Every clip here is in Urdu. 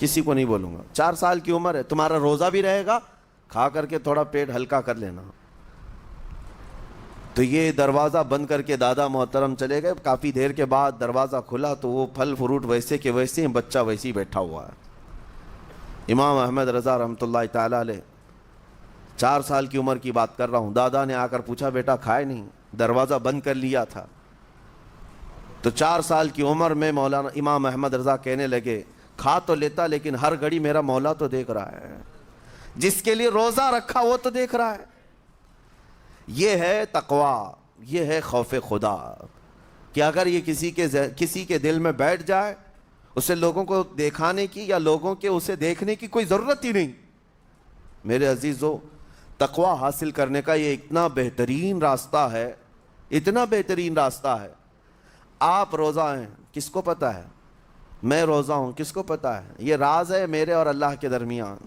کسی کو نہیں بولوں گا. 4 سال کی عمر ہے, تمہارا روزہ بھی رہے گا, کھا کر کے تھوڑا پیٹ ہلکا کر لینا. تو یہ دروازہ بند کر کے دادا محترم چلے گئے. کافی دیر کے بعد دروازہ کھلا تو وہ پھل فروٹ ویسے کہ ویسے ہیں, بچہ ویسے ہی بیٹھا ہوا ہے. امام احمد رضا رحمۃ اللہ تعالیٰ علیہ, 4 سال کی عمر کی بات کر رہا ہوں. دادا نے آ کر پوچھا, بیٹا کھائے نہیں؟ دروازہ بند کر لیا تھا. تو 4 سال کی عمر میں مولانا امام احمد رضا کہنے لگے, کھا تو لیتا لیکن ہر گھڑی میرا مولا تو دیکھ رہا ہے, جس کے لیے روزہ رکھا وہ تو دیکھ رہا ہے. یہ ہے تقویٰ, یہ ہے خوف خدا, کہ اگر یہ کسی کے دل میں بیٹھ جائے, اسے لوگوں کو دکھانے کی یا لوگوں کے اسے دیکھنے کی کوئی ضرورت ہی نہیں. میرے عزیزو, تقویٰ حاصل کرنے کا یہ اتنا بہترین راستہ ہے, اتنا بہترین راستہ ہے. آپ روزہ ہیں, کس کو پتہ ہے؟ میں روزہ ہوں, کس کو پتہ ہے؟ یہ راز ہے میرے اور اللہ کے درمیان.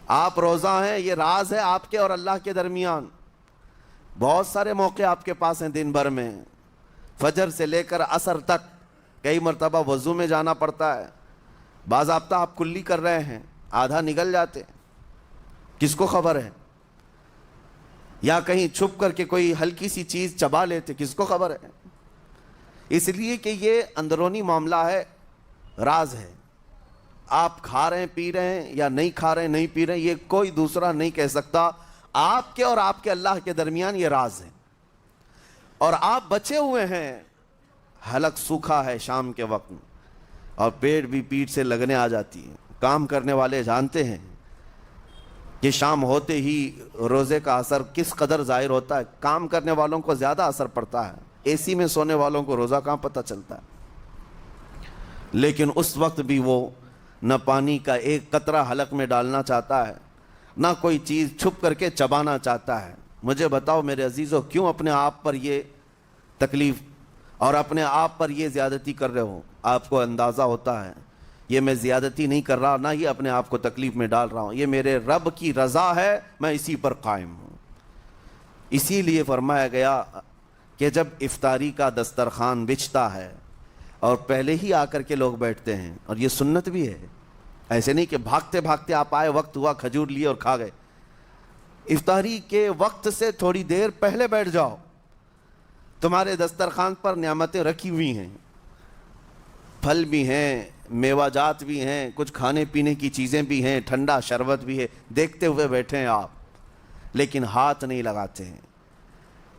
آپ روزہ ہیں, یہ راز ہے آپ کے اور اللہ کے درمیان. بہت سارے موقع آپ کے پاس ہیں دن بھر میں, فجر سے لے کر عصر تک. کئی مرتبہ وضو میں جانا پڑتا ہے, باضابطہ آپ کلی کر رہے ہیں, آدھا نگل جاتے, کس کو خبر ہے؟ یا کہیں چھپ کر کے کوئی ہلکی سی چیز چبا لیتے, کس کو خبر ہے؟ اس لیے کہ یہ اندرونی معاملہ ہے, راز ہے. آپ کھا رہے ہیں, پی رہے ہیں, یا نہیں کھا رہے ہیں, نہیں پی رہے ہیں, یہ کوئی دوسرا نہیں کہہ سکتا. آپ کے اور آپ کے اللہ کے درمیان یہ راز ہے. اور آپ بچے ہوئے ہیں, حلق سوکھا ہے شام کے وقت میں, اور پیٹ بھی پیٹ سے لگنے آ جاتی ہے. کام کرنے والے جانتے ہیں کہ شام ہوتے ہی روزے کا اثر کس قدر ظاہر ہوتا ہے. کام کرنے والوں کو زیادہ اثر پڑتا ہے, اے سی میں سونے والوں کو روزہ کہاں پتہ چلتا ہے. لیکن اس وقت بھی وہ نہ پانی کا ایک قطرہ حلق میں ڈالنا چاہتا ہے, نہ کوئی چیز چھپ کر کے چبانا چاہتا ہے. مجھے بتاؤ میرے عزیزو, کیوں اپنے آپ پر یہ تکلیف اور اپنے آپ پر یہ زیادتی کر رہے ہو؟ آپ کو اندازہ ہوتا ہے یہ میں زیادتی نہیں کر رہا, نہ یہ اپنے آپ کو تکلیف میں ڈال رہا ہوں, یہ میرے رب کی رضا ہے, میں اسی پر قائم ہوں. اسی لیے فرمایا گیا کہ جب افطاری کا دسترخوان بچھتا ہے اور پہلے ہی آ کر کے لوگ بیٹھتے ہیں, اور یہ سنت بھی ہے, ایسے نہیں کہ بھاگتے بھاگتے آپ آئے, وقت ہوا کھجور لیے اور کھا گئے. افطاری کے وقت سے تھوڑی دیر پہلے بیٹھ جاؤ. تمہارے دسترخوان پر نعمتیں رکھی ہوئی ہیں, پھل بھی ہیں, میوہ جات بھی ہیں, کچھ کھانے پینے کی چیزیں بھی ہیں, ٹھنڈا شربت بھی ہے, دیکھتے ہوئے بیٹھے ہیں آپ, لیکن ہاتھ نہیں لگاتے ہیں.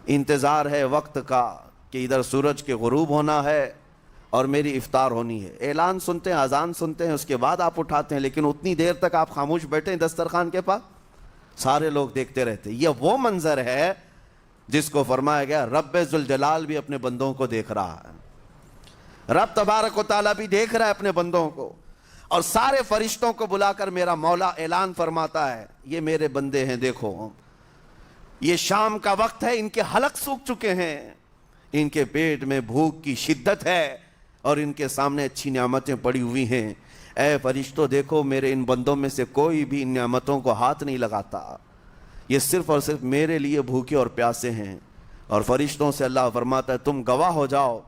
انتظار ہے وقت کا کہ ادھر سورج کے غروب ہونا ہے اور میری افطار ہونی ہے. اعلان سنتے ہیں, اذان سنتے ہیں, اس کے بعد آپ اٹھاتے ہیں, لیکن اتنی دیر تک آپ خاموش بیٹھے ہیں دسترخوان کے پاس, سارے لوگ دیکھتے رہتے. یہ وہ منظر ہے جس کو فرمایا گیا رب ذوالجلال بھی اپنے بندوں کو دیکھ رہا ہے. رب تبارک و تعالیٰ بھی دیکھ رہا ہے اپنے بندوں کو, اور سارے فرشتوں کو بلا کر میرا مولا اعلان فرماتا ہے, یہ میرے بندے ہیں, دیکھو یہ شام کا وقت ہے, ان کے حلق سوکھ چکے ہیں, ان کے پیٹ میں بھوک کی شدت ہے, اور ان کے سامنے اچھی نعمتیں پڑی ہوئی ہیں. اے فرشتوں دیکھو, میرے ان بندوں میں سے کوئی بھی ان نعمتوں کو ہاتھ نہیں لگاتا, یہ صرف اور صرف میرے لیے بھوکے اور پیاسے ہیں. اور فرشتوں سے اللہ فرماتا ہے تم گواہ ہو جاؤ,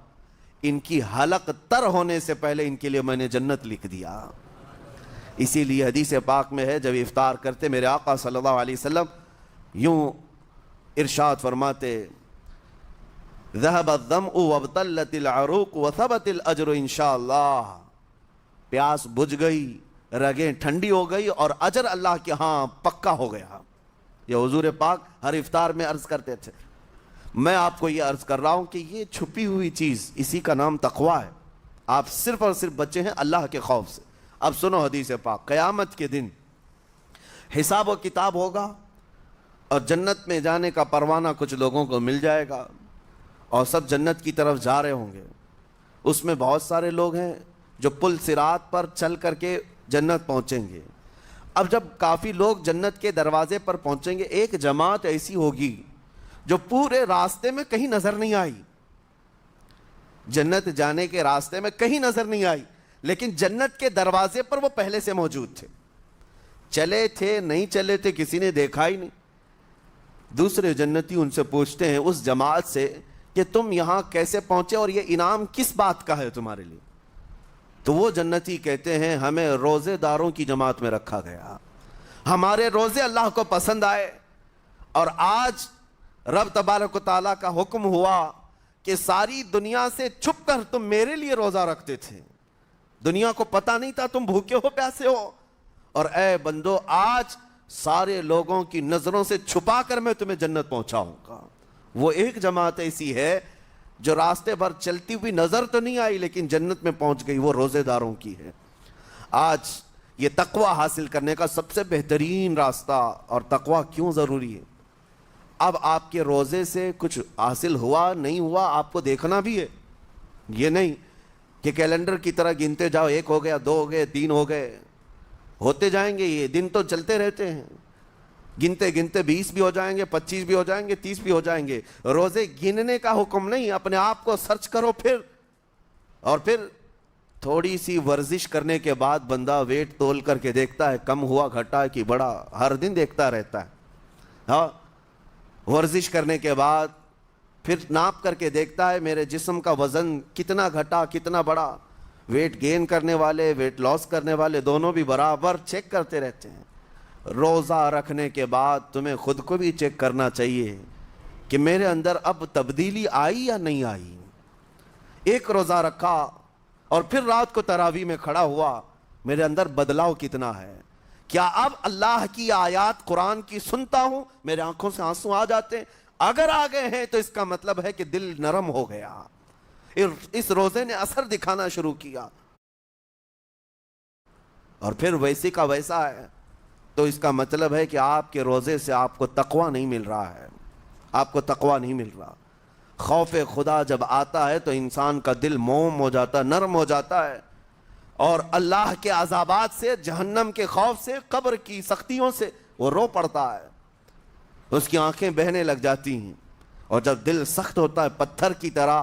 ان کی حلق تر ہونے سے پہلے ان کے لیے میں نے جنت لکھ دیا. اسی لیے حدیث پاک میں ہے, جب افطار کرتے میرے آقا صلی اللہ علیہ وسلم یوں ارشاد فرماتے, ذهب الظمأ وابتلت العروق وثبت الاجر انشاءاللہ. پیاس بجھ گئی, رگیں ٹھنڈی ہو گئی, اور اجر اللہ کے ہاں پکا ہو گیا. یہ حضور پاک ہر افطار میں عرض کرتے تھے. میں آپ کو یہ عرض کر رہا ہوں کہ یہ چھپی ہوئی چیز, اسی کا نام تقویٰ ہے. آپ صرف اور صرف بچے ہیں اللہ کے خوف سے. اب سنو حدیث پاک, قیامت کے دن حساب و کتاب ہوگا, اور جنت میں جانے کا پروانہ کچھ لوگوں کو مل جائے گا, اور سب جنت کی طرف جا رہے ہوں گے. اس میں بہت سارے لوگ ہیں جو پل صراط پر چل کر کے جنت پہنچیں گے. اب جب کافی لوگ جنت کے دروازے پر پہنچیں گے, ایک جماعت ایسی ہوگی جو پورے راستے میں کہیں نظر نہیں آئی, جنت جانے کے راستے میں کہیں نظر نہیں آئی, لیکن جنت کے دروازے پر وہ پہلے سے موجود تھے. چلے تھے نہیں چلے تھے کسی نے دیکھا ہی نہیں. دوسرے جنتی ان سے پوچھتے ہیں اس جماعت سے کہ تم یہاں کیسے پہنچے, اور یہ انعام کس بات کا ہے تمہارے لیے؟ تو وہ جنتی کہتے ہیں ہمیں روزے داروں کی جماعت میں رکھا گیا، ہمارے روزے اللہ کو پسند آئے، اور آج رب تبارک و تعالیٰ کا حکم ہوا کہ ساری دنیا سے چھپ کر تم میرے لیے روزہ رکھتے تھے، دنیا کو پتہ نہیں تھا تم بھوکے ہو پیاسے ہو، اور اے بندو آج سارے لوگوں کی نظروں سے چھپا کر میں تمہیں جنت پہنچاؤں گا۔ وہ ایک جماعت ایسی ہے جو راستے پر چلتی ہوئی نظر تو نہیں آئی لیکن جنت میں پہنچ گئی، وہ روزے داروں کی ہے۔ آج یہ تقوی حاصل کرنے کا سب سے بہترین راستہ، اور تقوی کیوں ضروری ہے، اب آپ کے روزے سے کچھ حاصل ہوا نہیں ہوا آپ کو دیکھنا بھی ہے، یہ نہیں کہ کیلنڈر کی طرح گنتے جاؤ، 1 ہو گیا، 2 ہو گئے، 3 ہو گئے، ہوتے جائیں گے، یہ دن تو چلتے رہتے ہیں، گنتے گنتے 20 بھی ہو جائیں گے، 25 بھی ہو جائیں گے، 30 بھی ہو جائیں گے۔ روزے گننے کا حکم نہیں، اپنے آپ کو سرچ کرو پھر تھوڑی سی ورزش کرنے کے بعد بندہ ویٹ تول کر کے دیکھتا ہے کم ہوا گھٹا کہ بڑا، ہر دن دیکھتا رہتا ہے۔ ہاں، ورزش کرنے کے بعد پھر ناپ کر کے دیکھتا ہے میرے جسم کا وزن کتنا گھٹا کتنا بڑا، ویٹ گین کرنے والے ویٹ لاس کرنے والے دونوں بھی برابر چیک کرتے رہتے ہیں۔ روزہ رکھنے کے بعد تمہیں خود کو بھی چیک کرنا چاہیے کہ میرے اندر اب تبدیلی آئی یا نہیں آئی۔ ایک روزہ رکھا اور پھر رات کو تراویح میں کھڑا ہوا، میرے اندر بدلاؤ کتنا ہے؟ کیا اب اللہ کی آیات قرآن کی سنتا ہوں، میرے آنکھوں سے آنسو آ جاتے ہیں؟ اگر آ گئے ہیں تو اس کا مطلب ہے کہ دل نرم ہو گیا، اس روزے نے اثر دکھانا شروع کیا، اور پھر ویسی کا ویسا ہے تو اس کا مطلب ہے کہ آپ کے روزے سے آپ کو تقوی نہیں مل رہا ہے، آپ کو تقوی نہیں مل رہا۔ خوف خدا جب آتا ہے تو انسان کا دل موم ہو جاتا ہے، نرم ہو جاتا ہے، اور اللہ کے عذابات سے، جہنم کے خوف سے، قبر کی سختیوں سے وہ رو پڑتا ہے، اس کی آنکھیں بہنے لگ جاتی ہیں، اور جب دل سخت ہوتا ہے پتھر کی طرح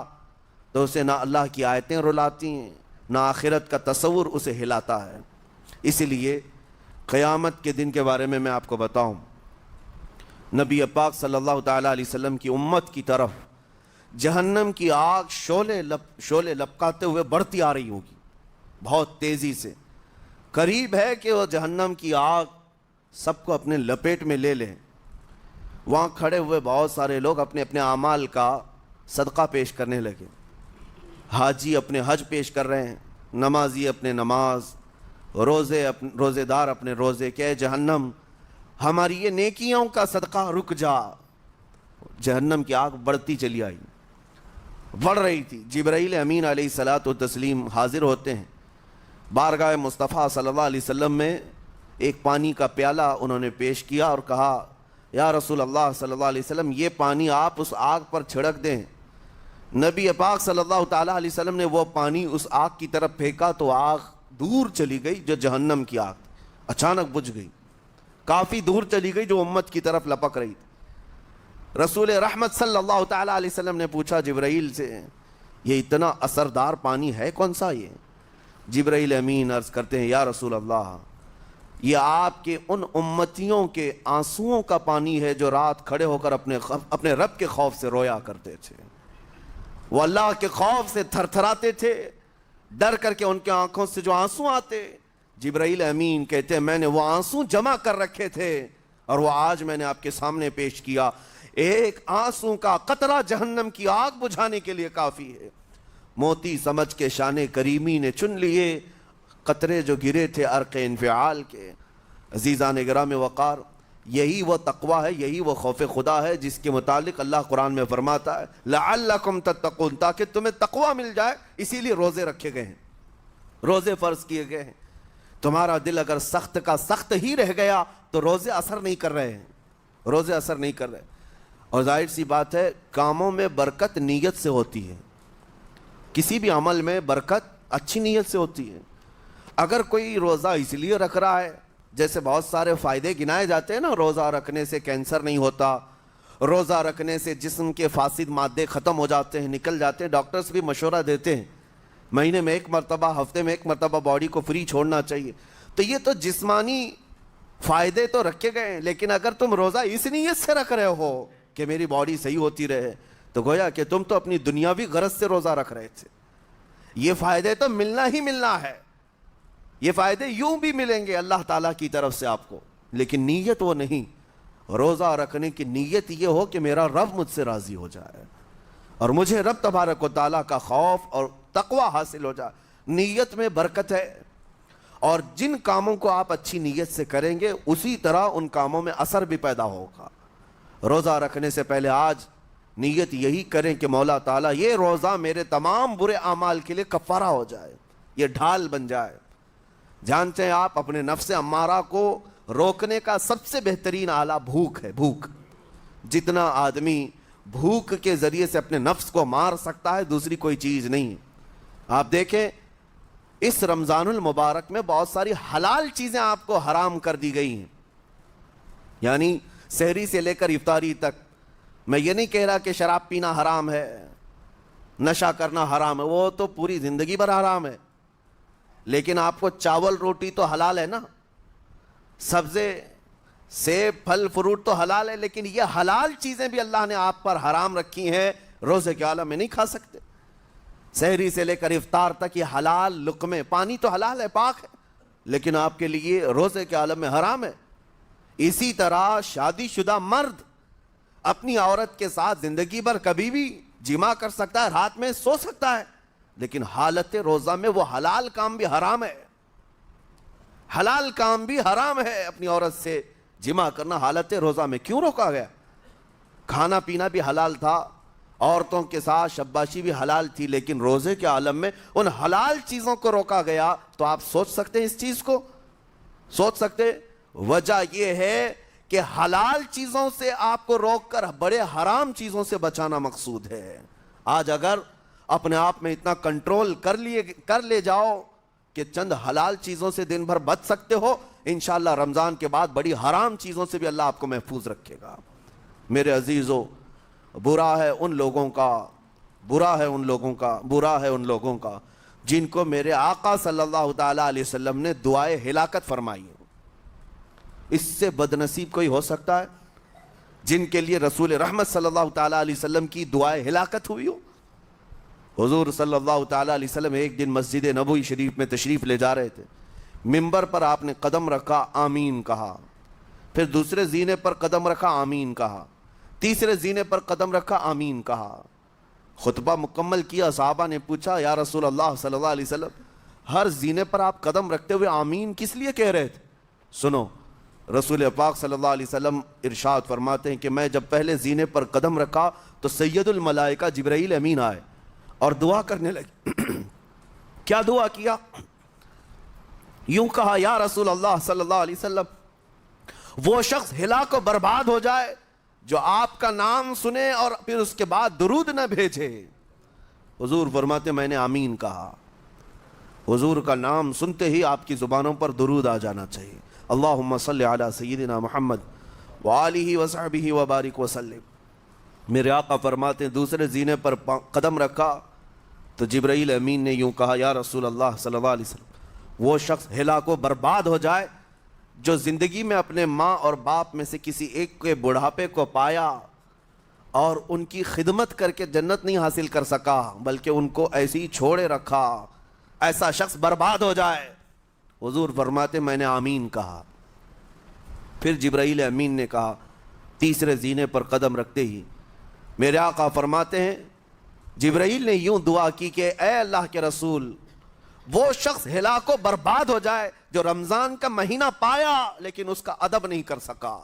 تو اسے نہ اللہ کی آیتیں رلاتی ہیں نہ آخرت کا تصور اسے ہلاتا ہے۔ اسی لیے قیامت کے دن کے بارے میں آپ کو بتاؤں، نبی پاک صلی اللہ تعالیٰ علیہ وسلم کی امت کی طرف جہنم کی آگ شعلے لپکاتے ہوئے بڑھتی آ رہی ہوگی، بہت تیزی سے، قریب ہے کہ وہ جہنم کی آگ سب کو اپنے لپیٹ میں لے لیں۔ وہاں کھڑے ہوئے بہت سارے لوگ اپنے اپنے اعمال کا صدقہ پیش کرنے لگے، حاجی اپنے حج پیش کر رہے ہیں، نمازی اپنے نماز، روزے دار اپنے روزے، کہ اے جہنم ہماری یہ نیکیوں کا صدقہ رک جا۔ جہنم کی آگ بڑھتی چلی آئی، بڑھ رہی تھی۔ جبرائیل امین علیہ الصلاۃ والتسلیم حاضر ہوتے ہیں بارگاہ مصطفیٰ صلی اللہ علیہ وسلم میں، ایک پانی کا پیالہ انہوں نے پیش کیا اور کہا یا رسول اللہ صلی اللہ علیہ وسلم یہ پانی آپ اس آگ پر چھڑک دیں۔ نبی پاک صلی اللہ تعالیٰ علیہ وسلم نے وہ پانی اس آگ کی طرف پھینکا تو آگ دور چلی گئی، جو جہنم کی آگ اچانک بجھ گئی، کافی دور چلی گئی جو امت کی طرف لپک رہی تھی۔ رسول رحمت صلی اللہ تعالیٰ علیہ وسلم نے پوچھا جبرائیل سے یہ اتنا اثردار پانی ہے کون سا؟ یہ جبرائیل امین عرض کرتے ہیں یا رسول اللہ یہ آپ کے ان امتیوں کے آنسوؤں کا پانی ہے جو رات کھڑے ہو کر اپنے رب کے خوف سے رویا کرتے تھے، وہ اللہ کے خوف سے تھر تھراتے تھے، ڈر کر کے ان کے آنکھوں سے جو آنسو آتے۔ جبرائیل امین کہتے ہیں میں نے وہ آنسو جمع کر رکھے تھے اور وہ آج میں نے آپ کے سامنے پیش کیا۔ ایک آنسو کا قطرہ جہنم کی آگ بجھانے کے لیے کافی ہے۔ موتی سمجھ کے شان کریمی نے چن لیے قطرے جو گرے تھے عرق انفعال کے۔ عزیزان گرامی وقار، یہی وہ تقوی ہے، یہی وہ خوف خدا ہے جس کے متعلق اللہ قرآن میں فرماتا ہے لعلکم تتقون، تاکہ تمہیں تقوی مل جائے، اسی لیے روزے رکھے گئے ہیں، روزے فرض کیے گئے ہیں۔ تمہارا دل اگر سخت کا سخت ہی رہ گیا تو روزے اثر نہیں کر رہے ہیں، روزے اثر نہیں کر رہے۔ اور ظاہر سی بات ہے کاموں میں برکت نیت سے ہوتی ہے، کسی بھی عمل میں برکت اچھی نیت سے ہوتی ہے۔ اگر کوئی روزہ اس لیے رکھ رہا ہے، جیسے بہت سارے فائدے گنائے جاتے ہیں نا، روزہ رکھنے سے کینسر نہیں ہوتا، روزہ رکھنے سے جسم کے فاسد مادے ختم ہو جاتے ہیں، نکل جاتے ہیں، ڈاکٹرز بھی مشورہ دیتے ہیں مہینے میں 1 مرتبہ، ہفتے میں 1 مرتبہ باڈی کو فری چھوڑنا چاہیے۔ تو یہ تو جسمانی فائدے تو رکھے گئے ہیں، لیکن اگر تم روزہ اس نیت سے رکھ رہے ہو کہ میری باڈی صحیح ہوتی رہے تو گویا کہ تم تو اپنی دنیاوی غرض سے روزہ رکھ رہے تھے۔ یہ فائدے تو ملنا ہی ملنا ہے، یہ فائدے یوں بھی ملیں گے اللہ تعالیٰ کی طرف سے آپ کو، لیکن نیت وہ نہیں۔ روزہ رکھنے کی نیت یہ ہو کہ میرا رب مجھ سے راضی ہو جائے اور مجھے رب تبارک و تعالیٰ کا خوف اور تقوی حاصل ہو جائے۔ نیت میں برکت ہے، اور جن کاموں کو آپ اچھی نیت سے کریں گے اسی طرح ان کاموں میں اثر بھی پیدا ہوگا۔ روزہ رکھنے سے پہلے آج نیت یہی کریں کہ مولا تعالیٰ یہ روزہ میرے تمام برے اعمال کے لیے کفارہ ہو جائے، یہ ڈھال بن جائے۔ جانتے ہیں آپ اپنے نفس امارہ کو روکنے کا سب سے بہترین آلہ بھوک ہے۔ بھوک، جتنا آدمی بھوک کے ذریعے سے اپنے نفس کو مار سکتا ہے دوسری کوئی چیز نہیں۔ آپ دیکھیں اس رمضان المبارک میں بہت ساری حلال چیزیں آپ کو حرام کر دی گئی ہیں، یعنی سحری سے لے کر افطاری تک۔ میں یہ نہیں کہہ رہا کہ شراب پینا حرام ہے، نشہ کرنا حرام ہے، وہ تو پوری زندگی بھر حرام ہے، لیکن آپ کو چاول روٹی تو حلال ہے نا، سبزے سیب پھل فروٹ تو حلال ہے، لیکن یہ حلال چیزیں بھی اللہ نے آپ پر حرام رکھی ہیں، روزے کے عالم میں نہیں کھا سکتے۔ سحری سے لے کر افطار تک یہ حلال لقمے، پانی تو حلال ہے، پاک ہے، لیکن آپ کے لیے روزے کے عالم میں حرام ہے۔ اسی طرح شادی شدہ مرد اپنی عورت کے ساتھ زندگی بھر کبھی بھی جمع کر سکتا ہے، رات میں سو سکتا ہے، لیکن حالت روزہ میں وہ حلال کام بھی حرام ہے، حلال کام بھی حرام ہے۔ اپنی عورت سے جمع کرنا حالت روزہ میں کیوں روکا گیا؟ کھانا پینا بھی حلال تھا، عورتوں کے ساتھ شباشی بھی حلال تھی، لیکن روزے کے عالم میں ان حلال چیزوں کو روکا گیا۔ تو آپ سوچ سکتے ہیں اس چیز کو، سوچ سکتے؟ وجہ یہ ہے کہ حلال چیزوں سے آپ کو روک کر بڑے حرام چیزوں سے بچانا مقصود ہے۔ آج اگر اپنے آپ میں اتنا کنٹرول کر لے جاؤ کہ چند حلال چیزوں سے دن بھر بچ سکتے ہو، انشاءاللہ رمضان کے بعد بڑی حرام چیزوں سے بھی اللہ آپ کو محفوظ رکھے گا۔ میرے عزیزو، برا ہے ان لوگوں کا جن کو میرے آقا صلی اللہ تعالیٰ علیہ وسلم نے دعائے ہلاکت فرمائی ہے۔ اس سے بدنصیب کوئی ہو سکتا ہے جن کے لیے رسول رحمت صلی اللہ تعالیٰ علیہ وسلم کی دعائے ہلاکت ہوئی ہو؟ حضور صلی اللہ تعالیٰ علیہ وسلم ایک دن مسجد نبوی شریف میں تشریف لے جا رہے تھے، منبر پر آپ نے قدم رکھا، آمین کہا، پھر دوسرے زینے پر قدم رکھا، آمین کہا، تیسرے زینے پر قدم رکھا، آمین کہا۔ خطبہ مکمل کیا، صحابہ نے پوچھا یا رسول اللہ صلی اللہ علیہ وسلم ہر زینے پر آپ قدم رکھتے ہوئے آمین کس لیے کہہ رہے تھے؟ سنو، رسول پاک صلی اللہ علیہ وسلم ارشاد فرماتے ہیں کہ میں جب پہلے زینے پر قدم رکھا تو سید الملائکہ جبرائیل امین آئے اور دعا کرنے لگے۔ کیا دعا کیا؟ یوں کہا، یا رسول اللہ صلی اللہ علیہ وسلم وہ شخص ہلاک و برباد ہو جائے جو آپ کا نام سنے اور پھر اس کے بعد درود نہ بھیجے۔ حضور فرماتے میں نے آمین کہا۔ حضور کا نام سنتے ہی آپ کی زبانوں پر درود آ جانا چاہیے۔ اللہم صلی علی سیدنا محمد وآلہ وصحبہ وبارک وسلم۔ میرے آقا فرماتے ہیں دوسرے زینے پر قدم رکھا تو جبرائیل امین نے یوں کہا، یا رسول اللہ صلی اللہ علیہ وسلم وہ شخص ہلاک و برباد ہو جائے جو زندگی میں اپنے ماں اور باپ میں سے کسی ایک کے بڑھاپے کو پایا اور ان کی خدمت کر کے جنت نہیں حاصل کر سکا بلکہ ان کو ایسے ہی چھوڑے رکھا، ایسا شخص برباد ہو جائے۔ حضور فرماتے میں نے آمین کہا۔ پھر جبرائیل امین نے کہا، تیسرے زینے پر قدم رکھتے ہی میرے آقا فرماتے ہیں جبرائیل نے یوں دعا کی کہ اے اللہ کے رسول وہ شخص ہلاک و برباد ہو جائے جو رمضان کا مہینہ پایا لیکن اس کا ادب نہیں کر سکا،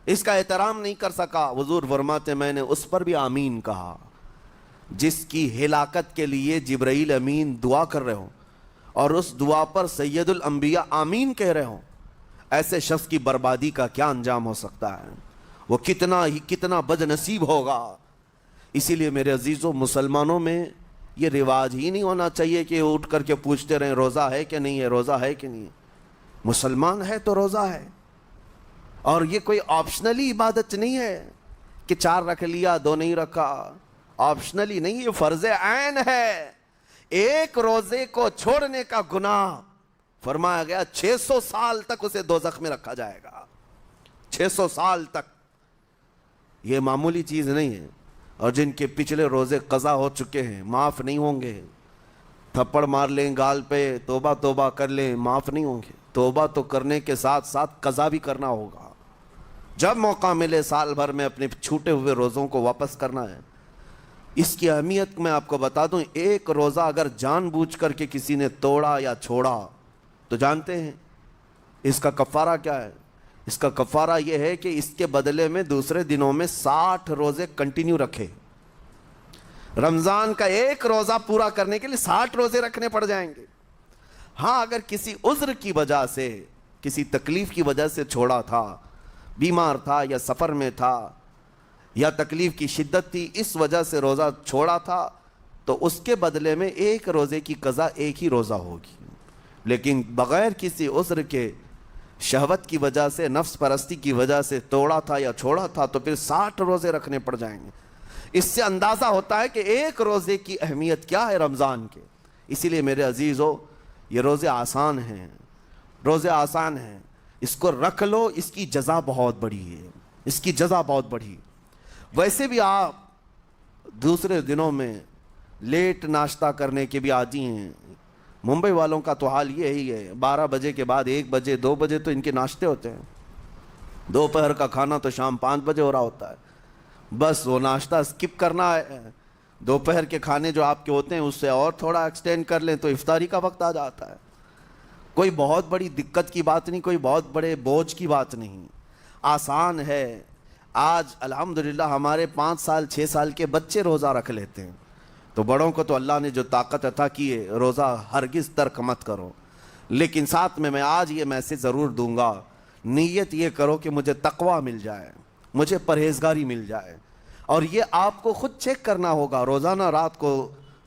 اس کا احترام نہیں کر سکا۔ حضور فرماتے میں نے اس پر بھی آمین کہا۔ جس کی ہلاکت کے لیے جبرائیل امین دعا کر رہے ہوں اور اس دعا پر سید الانبیاء آمین کہہ رہے ہوں، ایسے شخص کی بربادی کا کیا انجام ہو سکتا ہے؟ وہ کتنا بد نصیب ہوگا۔ اسی لیے میرے عزیزوں، مسلمانوں میں یہ رواج ہی نہیں ہونا چاہیے کہ اٹھ کر کے پوچھتے رہیں روزہ ہے کہ نہیں ہے، روزہ ہے کہ نہیں ہے۔ مسلمان ہے تو روزہ ہے، اور یہ کوئی آپشنلی عبادت نہیں ہے کہ 4 رکھ لیا 2 نہیں رکھا، آپشنلی نہیں، یہ فرض عین ہے۔ ایک روزے کو چھوڑنے کا گناہ فرمایا گیا 600 سال تک اسے دوزخ میں رکھا جائے گا، 600 سال تک۔ یہ معمولی چیز نہیں ہے، اور جن کے پچھلے روزے قضا ہو چکے ہیں معاف نہیں ہوں گے، تھپڑ مار لیں گال پہ، توبہ توبہ کر لیں، معاف نہیں ہوں گے۔ توبہ تو کرنے کے ساتھ ساتھ قضا بھی کرنا ہوگا۔ جب موقع ملے سال بھر میں اپنے چھوٹے ہوئے روزوں کو واپس کرنا ہے۔ اس کی اہمیت میں آپ کو بتا دوں، ایک روزہ اگر جان بوجھ کر کے کسی نے توڑا یا چھوڑا تو جانتے ہیں اس کا کفارہ کیا ہے؟ اس کا کفارہ یہ ہے کہ اس کے بدلے میں دوسرے دنوں میں 60 روزے کنٹینیو رکھے۔ رمضان کا ایک روزہ پورا کرنے کے لیے 60 روزے رکھنے پڑ جائیں گے۔ ہاں اگر کسی عذر کی وجہ سے، کسی تکلیف کی وجہ سے چھوڑا تھا، بیمار تھا یا سفر میں تھا یا تکلیف کی شدت تھی، اس وجہ سے روزہ چھوڑا تھا، تو اس کے بدلے میں ایک روزے کی قضا ایک ہی روزہ ہوگی۔ لیکن بغیر کسی عذر کے، شہوت کی وجہ سے، نفس پرستی کی وجہ سے توڑا تھا یا چھوڑا تھا تو پھر 60 روزے رکھنے پڑ جائیں گے۔ اس سے اندازہ ہوتا ہے کہ ایک روزے کی اہمیت کیا ہے رمضان کے۔ اسی لیے میرے عزیزو، یہ روزے آسان ہیں، روزے آسان ہیں، اس کو رکھ لو، اس کی جزا بہت بڑی ہے، اس کی جزا بہت بڑی۔ ویسے بھی آپ دوسرے دنوں میں لیٹ ناشتہ کرنے کے بھی عادی ہیں۔ ممبئی والوں کا تو حال یہی ہے، 12 بجے کے بعد 1 بجے 2 بجے تو ان کے ناشتے ہوتے ہیں، دوپہر کا کھانا تو شام 5 بجے ہو رہا ہوتا ہے۔ بس وہ ناشتہ اسکپ کرنا ہے، دوپہر کے کھانے جو آپ کے ہوتے ہیں اس سے اور تھوڑا ایکسٹینڈ کر لیں تو افطاری کا وقت آ جاتا ہے۔ کوئی بہت بڑی دقت کی بات نہیں، کوئی بہت بڑے بوجھ کی بات نہیں، آسان ہے۔ آج الحمدللہ ہمارے 5 سال 6 سال کے بچے روزہ رکھ لیتے ہیں، تو بڑوں کو تو اللہ نے جو طاقت عطا کی ہے، روزہ ہرگز ترک مت کرو۔ لیکن ساتھ میں آج یہ میسیج ضرور دوں گا، نیت یہ کرو کہ مجھے تقویٰ مل جائے، مجھے پرہیزگاری مل جائے۔ اور یہ آپ کو خود چیک کرنا ہوگا، روزانہ رات کو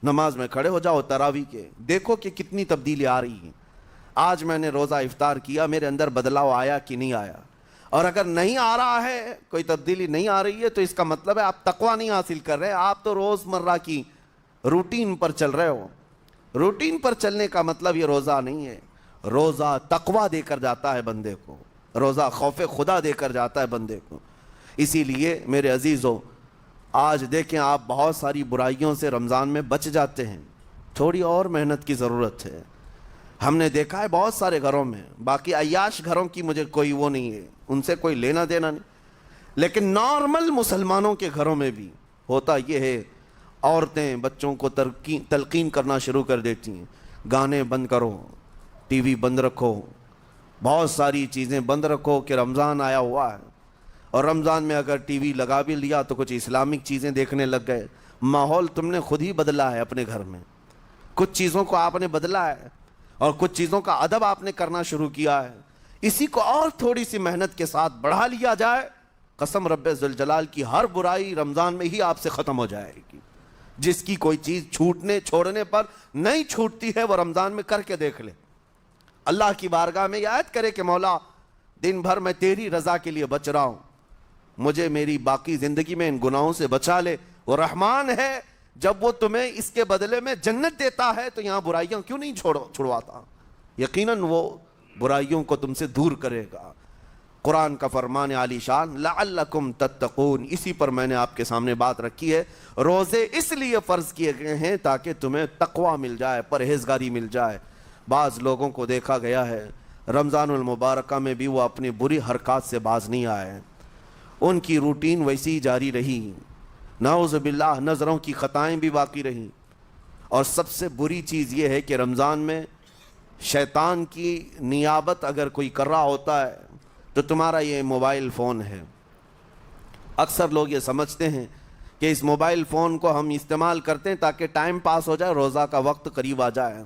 نماز میں کھڑے ہو جاؤ تراویح کے، دیکھو کہ کتنی تبدیلی آ رہی ہیں۔ آج میں نے روزہ افطار کیا، میرے اندر بدلاؤ آیا کہ نہیں آیا؟ اور اگر نہیں آ رہا ہے، کوئی تبدیلی نہیں آ رہی ہے، تو اس کا مطلب ہے آپ تقویٰ نہیں حاصل کر رہے، آپ تو روز مرہ کی روٹین پر چل رہے ہو۔ روٹین پر چلنے کا مطلب یہ روزہ نہیں ہے۔ روزہ تقویٰ دے کر جاتا ہے بندے کو، روزہ خوف خدا دے کر جاتا ہے بندے کو۔ اسی لیے میرے عزیزو، آج دیکھیں آپ بہت ساری برائیوں سے رمضان میں بچ جاتے ہیں، تھوڑی اور محنت کی ضرورت ہے۔ ہم نے دیکھا ہے بہت سارے گھروں میں، باقی عیاش گھروں کی مجھے کوئی وہ نہیں ہے، ان سے کوئی لینا دینا نہیں، لیکن نارمل مسلمانوں کے گھروں میں بھی ہوتا یہ ہے، عورتیں بچوں کو تلقین کرنا شروع کر دیتی ہیں، گانے بند کرو، ٹی وی بند رکھو، بہت ساری چیزیں بند رکھو کہ رمضان آیا ہوا ہے۔ اور رمضان میں اگر ٹی وی لگا بھی لیا تو کچھ اسلامک چیزیں دیکھنے لگ گئے۔ ماحول تم نے خود ہی بدلا ہے اپنے گھر میں، کچھ چیزوں کو آپ نے بدلا ہے اور کچھ چیزوں کا ادب آپ نے کرنا شروع کیا ہے۔ اسی کو اور تھوڑی سی محنت کے ساتھ بڑھا لیا جائے، قسم رب ذوالجلال کی ہر برائی رمضان میں ہی آپ سے ختم ہو جائے گی۔ جس کی کوئی چیز چھوڑنے پر نہیں چھوٹتی ہے، وہ رمضان میں کر کے دیکھ لے، اللہ کی بارگاہ میں یاد کرے کہ مولا دن بھر میں تیری رضا کے لیے بچ رہا ہوں، مجھے میری باقی زندگی میں ان گناہوں سے بچا لے۔ وہ رحمان ہے، جب وہ تمہیں اس کے بدلے میں جنت دیتا ہے تو یہاں برائیاں کیوں نہیں چھڑواتا؟ یقیناً وہ برائیوں کو تم سے دور کرے گا۔ قرآن کا فرمان عالی شان، لعلکم تتقون، اسی پر میں نے آپ کے سامنے بات رکھی ہے۔ روزے اس لیے فرض کیے گئے ہیں تاکہ تمہیں تقویٰ مل جائے، پرہیزگاری مل جائے۔ بعض لوگوں کو دیکھا گیا ہے رمضان المبارکہ میں بھی وہ اپنی بری حرکات سے باز نہیں آئے، ان کی روٹین ویسی ہی جاری رہی، نعوذ باللہ نظروں کی خطائیں بھی باقی رہیں۔ اور سب سے بری چیز یہ ہے کہ رمضان میں شیطان کی نیابت اگر کوئی کر رہا ہوتا ہے تو تمہارا یہ موبائل فون ہے۔ اکثر لوگ یہ سمجھتے ہیں کہ اس موبائل فون کو ہم استعمال کرتے ہیں تاکہ ٹائم پاس ہو جائے، روزہ کا وقت قریب آ جائے۔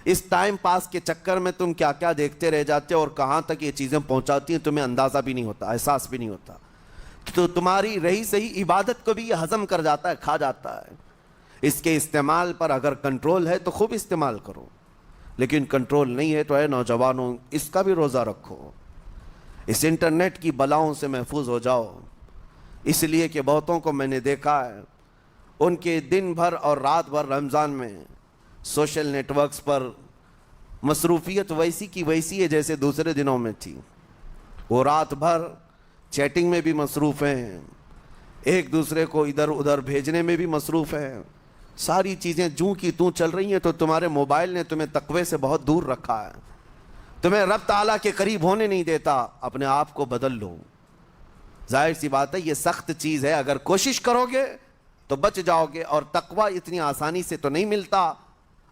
اس ٹائم پاس کے چکر میں تم کیا کیا دیکھتے رہ جاتے ہو اور کہاں تک یہ چیزیں پہنچاتی ہیں تمہیں اندازہ بھی نہیں ہوتا، احساس بھی نہیں ہوتا۔ تو تمہاری رہی صحیح عبادت کو بھی یہ ہضم کر جاتا ہے، کھا جاتا ہے۔ اس کے استعمال پر اگر کنٹرول ہے تو خوب استعمال کرو، لیکن کنٹرول نہیں ہے تو اے نوجوانوں اس کا بھی روزہ رکھو، اس انٹرنیٹ کی بلاؤں سے محفوظ ہو جاؤ۔ اس لیے کہ بہتوں کو میں نے دیکھا ہے، ان کے دن بھر اور رات بھر رمضان میں سوشل نیٹ ورکس پر مصروفیت ویسی کی ویسی ہے جیسے دوسرے دنوں میں تھی۔ وہ رات بھر چیٹنگ میں بھی مصروف ہیں، ایک دوسرے کو ادھر ادھر بھیجنے میں بھی مصروف ہیں، ساری چیزیں جوں کی توں چل رہی ہیں تو تمہارے موبائل نے تمہیں تقوی سے بہت دور رکھا ہے، تمہیں رب تعالیٰ کے قریب ہونے نہیں دیتا. اپنے آپ کو بدل لو. ظاہر سی بات ہے یہ سخت چیز ہے، اگر کوشش کرو گے تو بچ جاؤ گے، اور تقوی اتنی آسانی سے تو نہیں ملتا.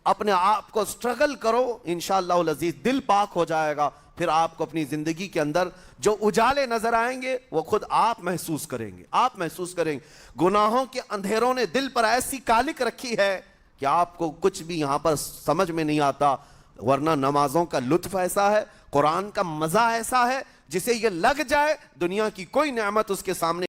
اپنے آپ کو سٹرگل کرو، انشاءاللہ العزیز دل پاک ہو جائے گا. پھر آپ کو اپنی زندگی کے اندر جو اجالے نظر آئیں گے وہ خود آپ محسوس کریں گے. آپ محسوس کریں گے گناہوں کے اندھیروں نے دل پر ایسی کالک رکھی ہے کہ آپ کو کچھ بھی یہاں پر سمجھ میں نہیں آتا. ورنہ نمازوں کا لطف ایسا ہے، قرآن کا مزہ ایسا ہے، جسے یہ لگ جائے دنیا کی کوئی نعمت اس کے سامنے